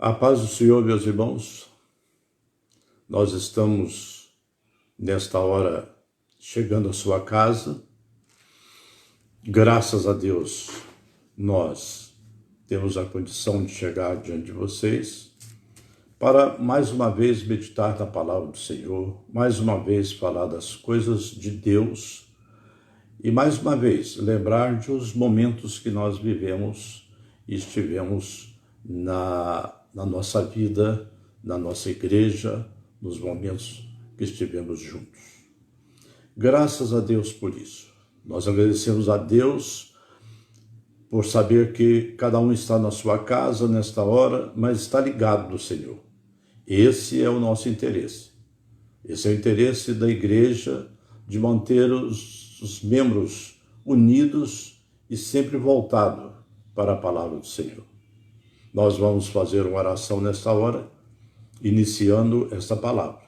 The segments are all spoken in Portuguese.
A paz do Senhor, meus irmãos, nós estamos nesta hora chegando à sua casa. Graças a Deus, nós temos a condição de chegar diante de vocês para mais uma vez meditar na palavra do Senhor, mais uma vez falar das coisas de Deus e mais uma vez lembrar de os momentos que nós vivemos e estivemos na nossa vida, na nossa igreja, nos momentos que estivemos juntos. Graças a Deus por isso. Nós agradecemos a Deus por saber que cada um está na sua casa nesta hora, mas está ligado do Senhor. Esse é o nosso interesse. Esse é o interesse da igreja de manter os membros unidos e sempre voltados para a palavra do Senhor. Nós vamos fazer uma oração nesta hora, iniciando esta palavra.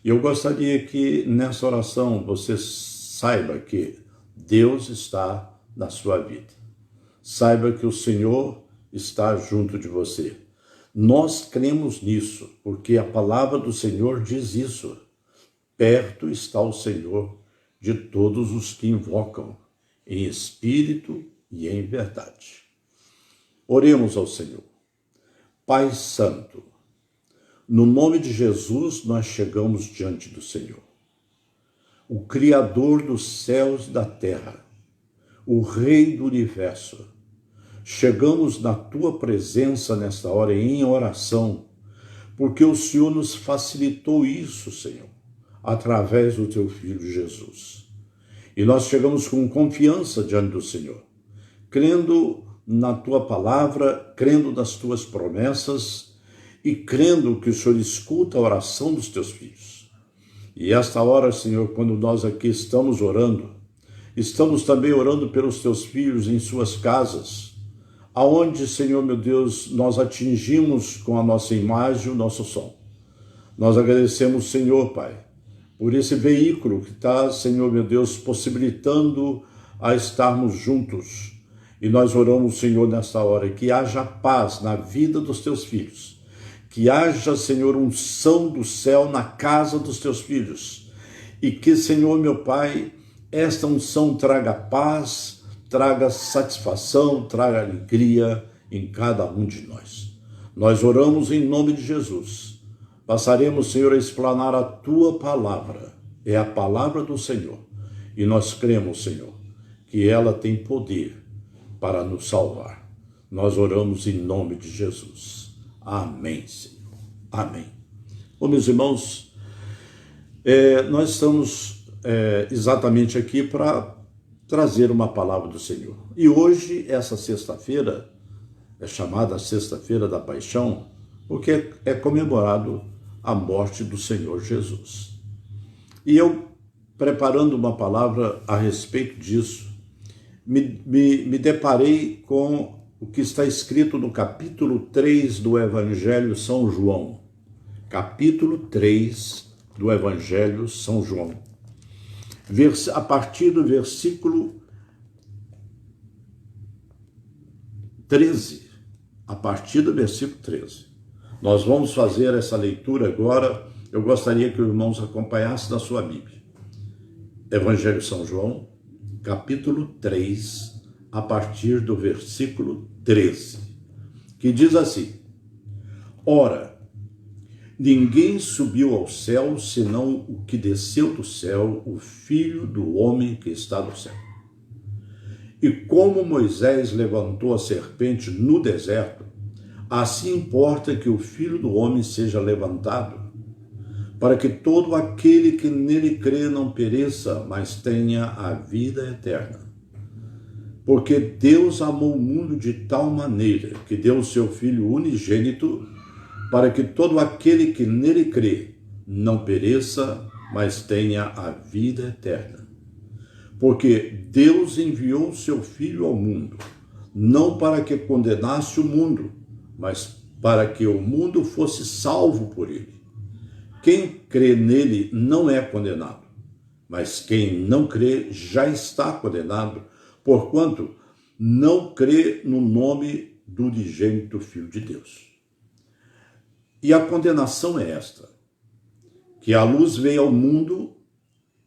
E eu gostaria que nessa oração você saiba que Deus está na sua vida. Saiba que o Senhor está junto de você. Nós cremos nisso, porque a palavra do Senhor diz isso. Perto está o Senhor de todos os que invocam, em espírito e em verdade. Oremos ao Senhor. Pai Santo, no nome de Jesus nós chegamos diante do Senhor. O Criador dos céus e da terra, o Rei do universo. Chegamos na Tua presença nesta hora em oração, porque o Senhor nos facilitou isso, Senhor, através do Teu Filho Jesus. E nós chegamos com confiança diante do Senhor, crendo na Tua palavra, crendo nas Tuas promessas e crendo que o Senhor escuta a oração dos Teus filhos. E esta hora, Senhor, quando nós aqui estamos orando, estamos também orando pelos Teus filhos em suas casas, aonde, Senhor, meu Deus, nós atingimos com a nossa imagem o nosso som. Nós agradecemos, Senhor, Pai, por esse veículo que está, Senhor, meu Deus, possibilitando a estarmos juntos. E nós oramos, Senhor, nesta hora, que haja paz na vida dos Teus filhos, que haja, Senhor, unção do céu na casa dos Teus filhos, e que, Senhor, meu Pai, esta unção traga paz, traga satisfação, traga alegria em cada um de nós. Nós oramos em nome de Jesus. Passaremos, Senhor, a explanar a Tua palavra, é a palavra do Senhor, e nós cremos, Senhor, que ela tem poder para nos salvar. Nós oramos em nome de Jesus. Amém, Senhor. Amém. Bom, meus irmãos, nós estamos exatamente aqui para trazer uma palavra do Senhor. E hoje, essa sexta-feira, é chamada Sexta-feira da Paixão, porque é comemorado a morte do Senhor Jesus. E eu, preparando uma palavra a respeito disso, me deparei com o que está escrito no capítulo 3 do Evangelho São João. Capítulo 3 do Evangelho São João. A partir do versículo 13. A partir do versículo 13. Nós vamos fazer essa leitura agora. Eu gostaria que os irmãos acompanhassem na sua Bíblia. Evangelho São João, capítulo 3, a partir do versículo 13, que diz assim: Ora, ninguém subiu ao céu, senão o que desceu do céu, o Filho do homem que está no céu. E como Moisés levantou a serpente no deserto, assim importa que o Filho do homem seja levantado, para que todo aquele que nele crê não pereça, mas tenha a vida eterna. Porque Deus amou o mundo de tal maneira que deu o seu Filho unigênito, para que todo aquele que nele crê não pereça, mas tenha a vida eterna. Porque Deus enviou o seu Filho ao mundo, não para que condenasse o mundo, mas para que o mundo fosse salvo por ele. Quem crê nele não é condenado, mas quem não crê já está condenado, porquanto não crê no nome do unigênito Filho de Deus. E a condenação é esta, que a luz veio ao mundo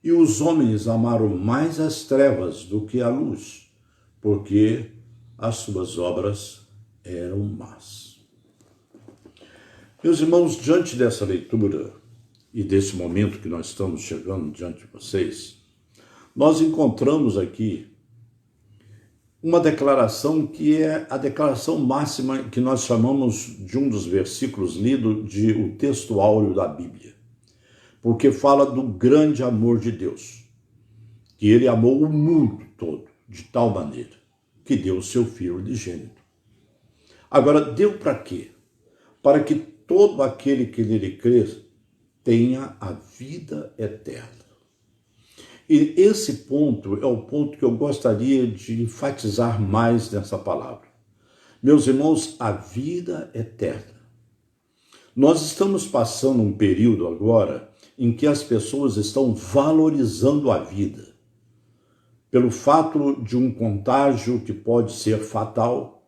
e os homens amaram mais as trevas do que a luz, porque as suas obras eram más. Meus irmãos, diante dessa leitura e desse momento que nós estamos chegando diante de vocês, nós encontramos aqui uma declaração que é a declaração máxima que nós chamamos de um dos versículos lidos de o texto áureo da Bíblia, porque fala do grande amor de Deus, que ele amou o mundo todo de tal maneira que deu o seu Filho unigênito. Agora, deu para quê? Para que todo aquele que nele crê tenha a vida eterna. E esse ponto é o ponto que eu gostaria de enfatizar mais nessa palavra. Meus irmãos, a vida eterna. Nós estamos passando um período agora em que as pessoas estão valorizando a vida. Pelo fato de um contágio que pode ser fatal,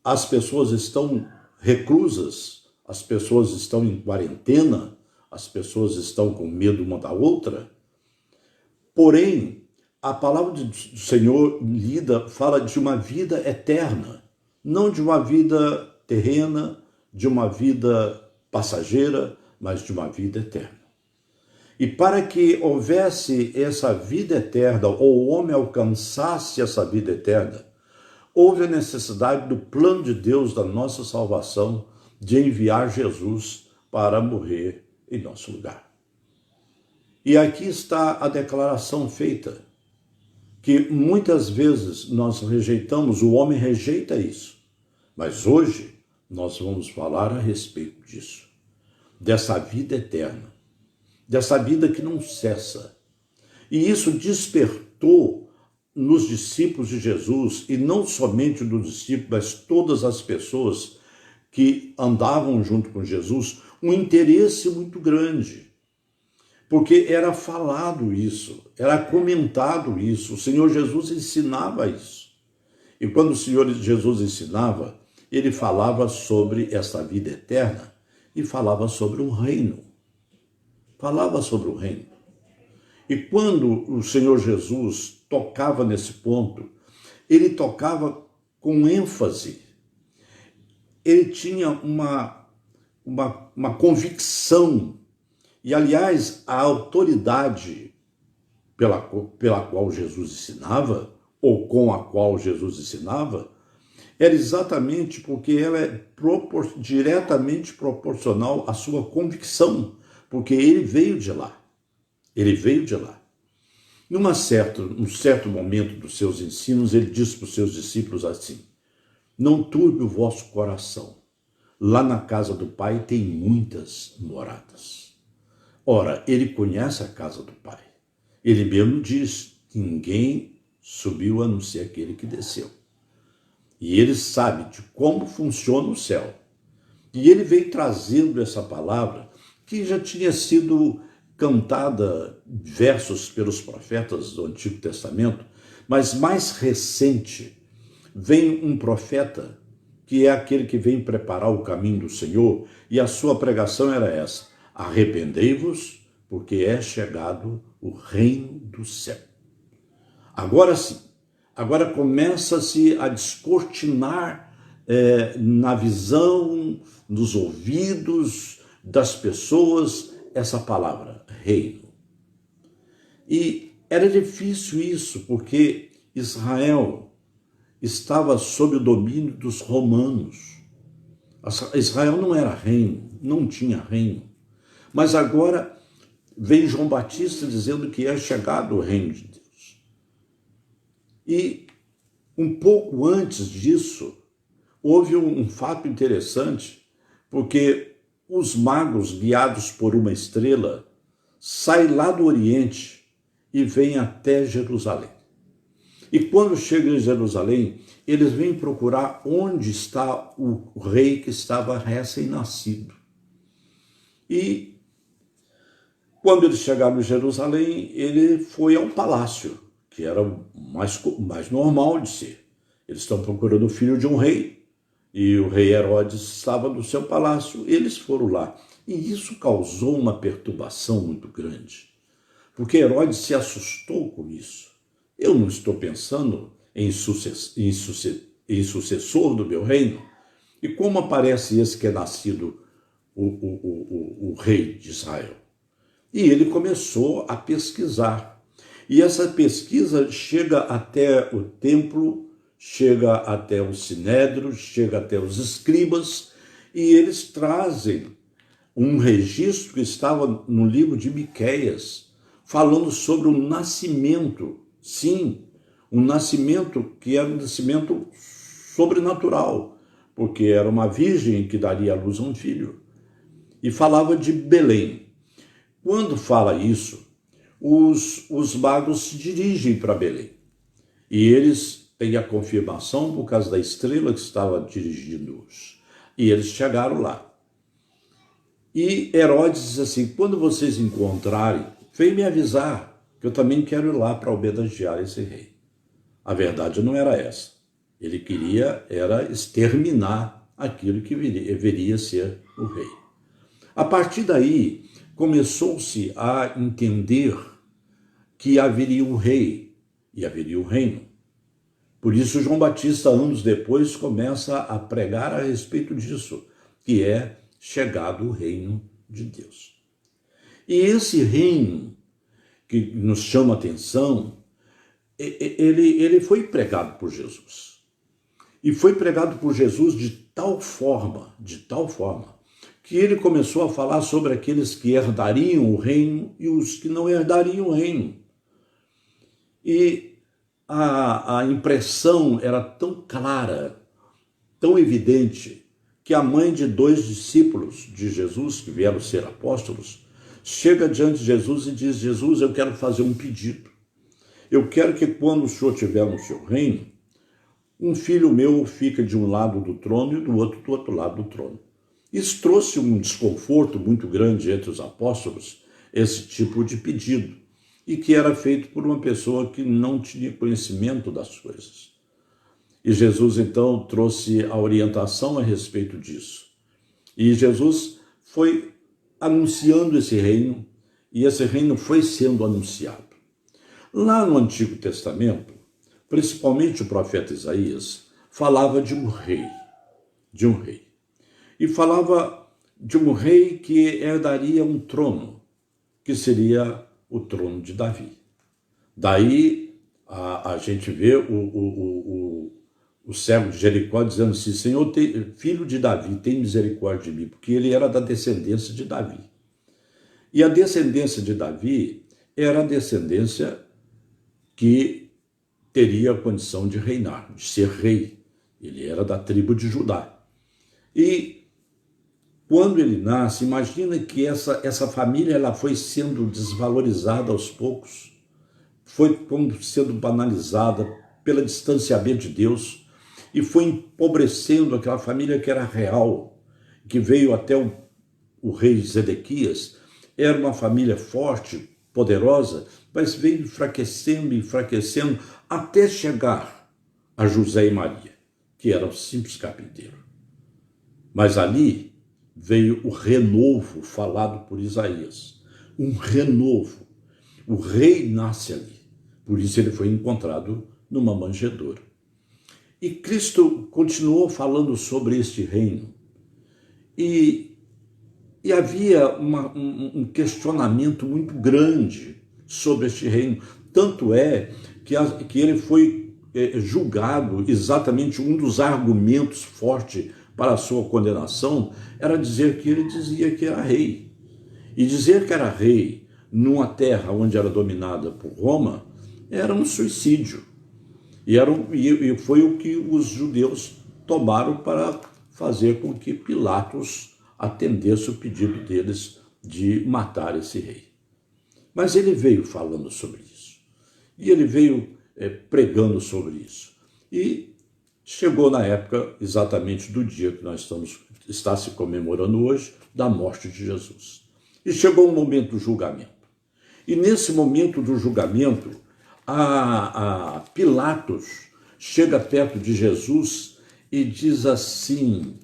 as pessoas estão reclusas, as pessoas estão em quarentena, as pessoas estão com medo uma da outra. Porém, a palavra do Senhor fala de uma vida eterna, não de uma vida terrena, de uma vida passageira, mas de uma vida eterna. E para que houvesse essa vida eterna, ou o homem alcançasse essa vida eterna, houve a necessidade do plano de Deus da nossa salvação de enviar Jesus para morrer em nosso lugar. E aqui está a declaração feita, que muitas vezes nós rejeitamos, o homem rejeita isso. Mas hoje nós vamos falar a respeito disso, dessa vida eterna, dessa vida que não cessa. E isso despertou nos discípulos de Jesus, e não somente dos discípulos, mas todas as pessoas que andavam junto com Jesus, um interesse muito grande. Porque era falado isso, era comentado isso, o Senhor Jesus ensinava isso. E quando o Senhor Jesus ensinava, ele falava sobre essa vida eterna e falava sobre um reino. Falava sobre o reino. E quando o Senhor Jesus tocava nesse ponto, ele tocava com ênfase. Ele tinha uma convicção. E, aliás, a autoridade pela qual Jesus ensinava, ou com a qual Jesus ensinava, era exatamente porque ela é diretamente proporcional à sua convicção, porque ele veio de lá. Ele veio de lá. Num certo momento dos seus ensinos, ele disse para os seus discípulos assim: não turbe o vosso coração. Lá na casa do Pai tem muitas moradas. Ora, ele conhece a casa do Pai. Ele mesmo diz: ninguém subiu a não ser aquele que desceu. E ele sabe de como funciona o céu. E ele veio trazendo essa palavra que já tinha sido cantada versos pelos profetas do Antigo Testamento, mas mais recente vem um profeta que é aquele que vem preparar o caminho do Senhor, e a sua pregação era essa: arrependei-vos, porque é chegado o reino do céu. Agora sim, agora começa-se a descortinar na visão, nos ouvidos das pessoas, essa palavra, reino. E era difícil isso, porque Israel estava sob o domínio dos romanos. Israel não era reino, não tinha reino. Mas agora vem João Batista dizendo que é chegado o reino de Deus. E um pouco antes disso, houve um fato interessante, porque os magos, guiados por uma estrela, saem lá do Oriente e vêm até Jerusalém. E quando chegam em Jerusalém, eles vêm procurar onde está o rei que estava recém-nascido. E quando eles chegaram em Jerusalém, ele foi ao palácio, que era o mais normal de ser. Eles estão procurando o filho de um rei, e o rei Herodes estava no seu palácio, eles foram lá. E isso causou uma perturbação muito grande, porque Herodes se assustou com isso. Eu não estou pensando em sucessor do meu reino. E como aparece esse que é nascido o rei de Israel? E ele começou a pesquisar. E essa pesquisa chega até o templo, chega até o sinédrio, chega até os escribas, e eles trazem um registro que estava no livro de Miqueias, falando sobre o nascimento, sim, um nascimento que era um nascimento sobrenatural, porque era uma virgem que daria à luz a um filho. E falava de Belém. Quando fala isso, os magos se dirigem para Belém. E eles têm a confirmação por causa da estrela que estava dirigindo-os. E eles chegaram lá. E Herodes diz assim, quando vocês encontrarem, vem me avisar, que eu também quero ir lá para homenagear esse rei. A verdade não era essa. Ele queria era exterminar aquilo que viria ser o rei. A partir daí, começou-se a entender que haveria um rei e haveria um reino. Por isso, João Batista, anos depois, começa a pregar a respeito disso, que é chegado o reino de Deus. E esse reino que nos chama a atenção, ele foi pregado por Jesus. E foi pregado por Jesus de tal forma, que ele começou a falar sobre aqueles que herdariam o reino e os que não herdariam o reino. E a impressão era tão clara, tão evidente, que a mãe de 2 discípulos de Jesus, que vieram ser apóstolos, chega diante de Jesus e diz, Jesus, eu quero fazer um pedido. Eu quero que quando o Senhor estiver no seu reino, um filho meu fique de um lado do trono e do outro lado do trono. Isso trouxe um desconforto muito grande entre os apóstolos, esse tipo de pedido, e que era feito por uma pessoa que não tinha conhecimento das coisas. E Jesus, então, trouxe a orientação a respeito disso. E Jesus foi anunciando esse reino, e esse reino foi sendo anunciado. Lá no Antigo Testamento, principalmente o profeta Isaías, falava de um rei, E falava de um rei que herdaria um trono, que seria o trono de Davi. Daí a gente vê o cego de Jericó dizendo assim, Senhor, filho de Davi, tem misericórdia de mim, porque ele era da descendência de Davi. E a descendência de Davi era a descendência que teria a condição de reinar, de ser rei. Ele era da tribo de Judá. E quando ele nasce, imagina que essa família ela foi sendo desvalorizada aos poucos, foi sendo banalizada pelo distanciamento de Deus e foi empobrecendo aquela família que era real, que veio até o rei Zedequias. Era uma família forte, poderosa, mas veio enfraquecendo, até chegar a José e Maria, que eram simples carpinteiros. Mas ali veio o renovo falado por Isaías, um renovo. O rei nasce ali, por isso ele foi encontrado numa manjedoura. E Cristo continuou falando sobre este reino, e havia um questionamento muito grande sobre este reino, tanto é que ele foi julgado, exatamente um dos argumentos fortes para a sua condenação era dizer que ele dizia que era rei. E dizer que era rei numa terra onde era dominada por Roma era um suicídio. E foi o que os judeus tomaram para fazer com que Pilatos atendesse o pedido deles de matar esse rei. Mas ele veio falando sobre isso. E ele veio pregando sobre isso. E chegou na época exatamente do dia que nós está se comemorando hoje, da morte de Jesus. E chegou o momento do julgamento. E nesse momento do julgamento, a Pilatos chega perto de Jesus e diz assim,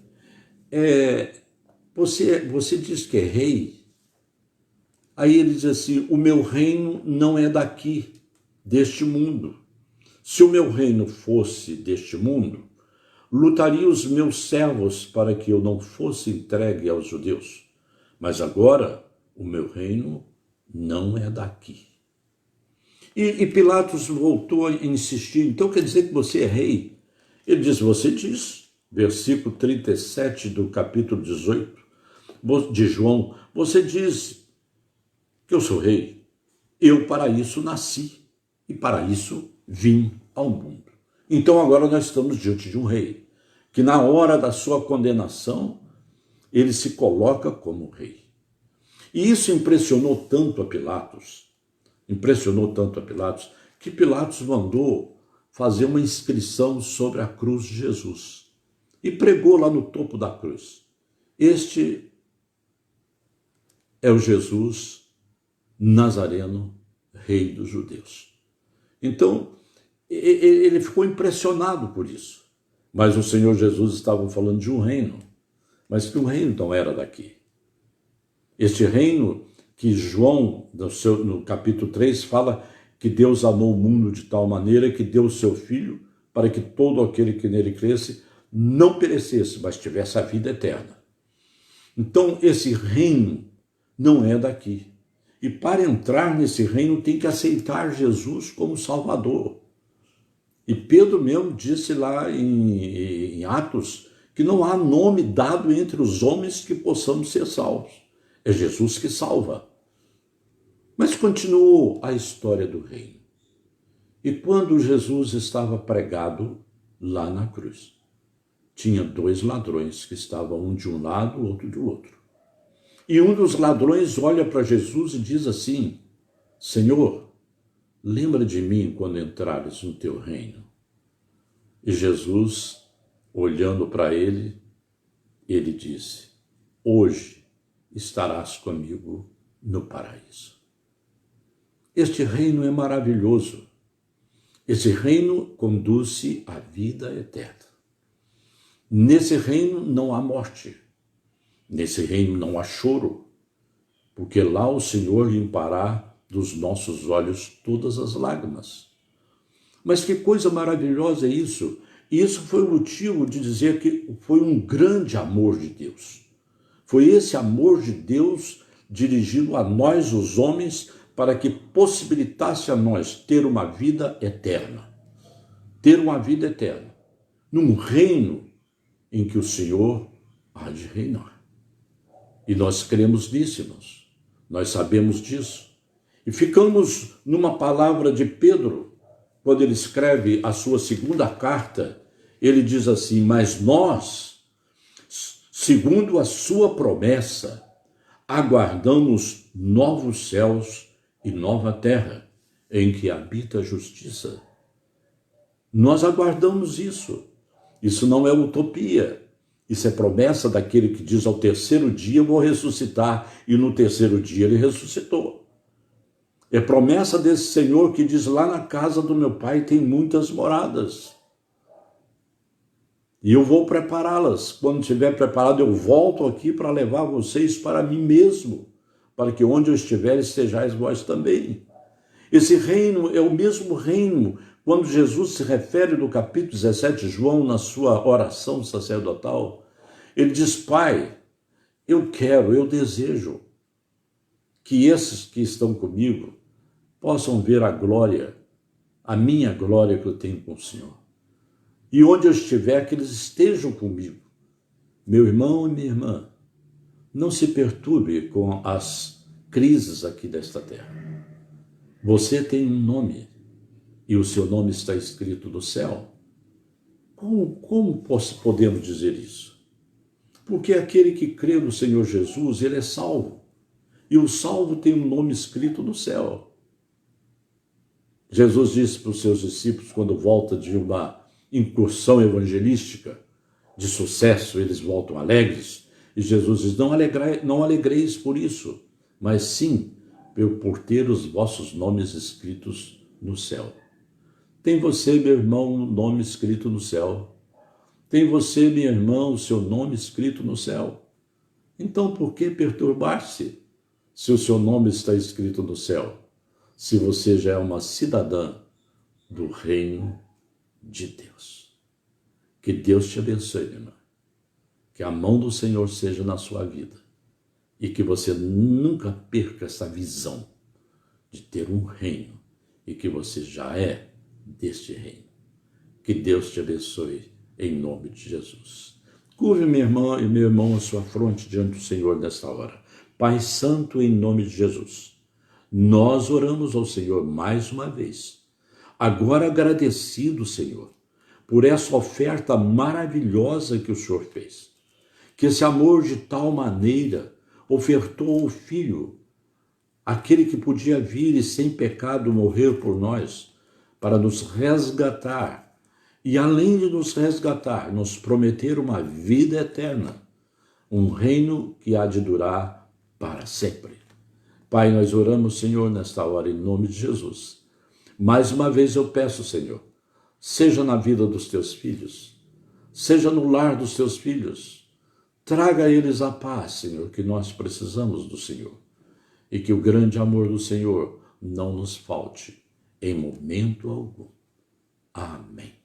você diz que é rei? Aí ele diz assim, o meu reino não é daqui, deste mundo. Se o meu reino fosse deste mundo, lutaria os meus servos para que eu não fosse entregue aos judeus. Mas agora o meu reino não é daqui. E Pilatos voltou a insistir, então quer dizer que você é rei? Ele diz, você diz, versículo 37 do capítulo 18 de João, você diz que eu sou rei. Eu para isso nasci e para isso vim ao mundo. Então agora nós estamos diante de um rei, que na hora da sua condenação, ele se coloca como rei. E isso impressionou tanto a Pilatos, que Pilatos mandou fazer uma inscrição sobre a cruz de Jesus e pregou lá no topo da cruz. Este é o Jesus Nazareno, rei dos judeus. Então, ele ficou impressionado por isso. Mas o Senhor Jesus estava falando de um reino, mas que o reino não era daqui. Este reino que João, no capítulo 3, fala que Deus amou o mundo de tal maneira que deu o seu Filho para que todo aquele que nele cresce não perecesse, mas tivesse a vida eterna. Então, esse reino não é daqui. E para entrar nesse reino tem que aceitar Jesus como Salvador. E Pedro mesmo disse lá em Atos que não há nome dado entre os homens que possamos ser salvos. É Jesus que salva. Mas continuou a história do reino. E quando Jesus estava pregado lá na cruz, tinha dois ladrões que estavam um de um lado, o outro do outro. E um dos ladrões olha para Jesus e diz assim, Senhor, lembra de mim quando entrares no teu reino. E Jesus, olhando para ele, ele disse, hoje estarás comigo no paraíso. Este reino é maravilhoso. Esse reino conduz-se à vida eterna. Nesse reino não há morte. Nesse reino não há choro, porque lá o Senhor limpará dos nossos olhos todas as lágrimas. Mas que coisa maravilhosa é isso! Isso foi o motivo de dizer que foi um grande amor de Deus. Foi esse amor de Deus dirigido a nós, os homens, para que possibilitasse a nós ter uma vida eterna. Ter uma vida eterna. Num reino em que o Senhor há de reinar. E nós cremos nisso, irmãos. Nós sabemos disso. E ficamos numa palavra de Pedro, quando ele escreve a sua segunda carta, ele diz assim, mas nós, segundo a sua promessa, aguardamos novos céus e nova terra, em que habita a justiça. Nós aguardamos isso. Isso não é utopia. Isso é promessa daquele que diz ao terceiro dia eu vou ressuscitar, e no terceiro dia ele ressuscitou. É promessa desse Senhor que diz lá na casa do meu Pai tem muitas moradas. E eu vou prepará-las. Quando estiver preparado, eu volto aqui para levar vocês para mim mesmo, para que onde eu estiver estejais vós também. Esse reino é o mesmo reino quando Jesus se refere no capítulo 17 de João, na sua oração sacerdotal. Ele diz, Pai, eu desejo que esses que estão comigo possam ver a glória, a minha glória que eu tenho com o Senhor. E onde eu estiver, que eles estejam comigo. Meu irmão e minha irmã, não se perturbe com as crises aqui desta terra. Você tem um nome, e o seu nome está escrito no céu. Como podemos dizer isso? Porque aquele que crê no Senhor Jesus, ele é salvo. E o salvo tem um nome escrito no céu. Jesus disse para os seus discípulos, quando volta de uma incursão evangelística de sucesso, eles voltam alegres, e Jesus diz, não alegreis por isso, mas sim por ter os vossos nomes escritos no céu. Tem você, meu irmão, um nome escrito no céu. Tem você, minha irmã, o seu nome escrito no céu. Então, por que perturbar-se se o seu nome está escrito no céu? Se você já é uma cidadã do reino de Deus. Que Deus te abençoe, minha irmã. Que a mão do Senhor seja na sua vida. E que você nunca perca essa visão de ter um reino. E que você já é deste reino. Que Deus te abençoe em nome de Jesus. Curve, minha irmã e meu irmão, a sua fronte diante do Senhor nesta hora. Pai Santo, em nome de Jesus, nós oramos ao Senhor mais uma vez. Agora agradecido, Senhor, por essa oferta maravilhosa que o Senhor fez. Que esse amor de tal maneira ofertou o Filho, aquele que podia vir e sem pecado morrer por nós, para nos resgatar. E além de nos resgatar, nos prometer uma vida eterna, um reino que há de durar para sempre. Pai, nós oramos, Senhor, nesta hora, em nome de Jesus. Mais uma vez eu peço, Senhor, seja na vida dos teus filhos, seja no lar dos teus filhos, traga a eles a paz, Senhor, que nós precisamos do Senhor, e que o grande amor do Senhor não nos falte em momento algum. Amém.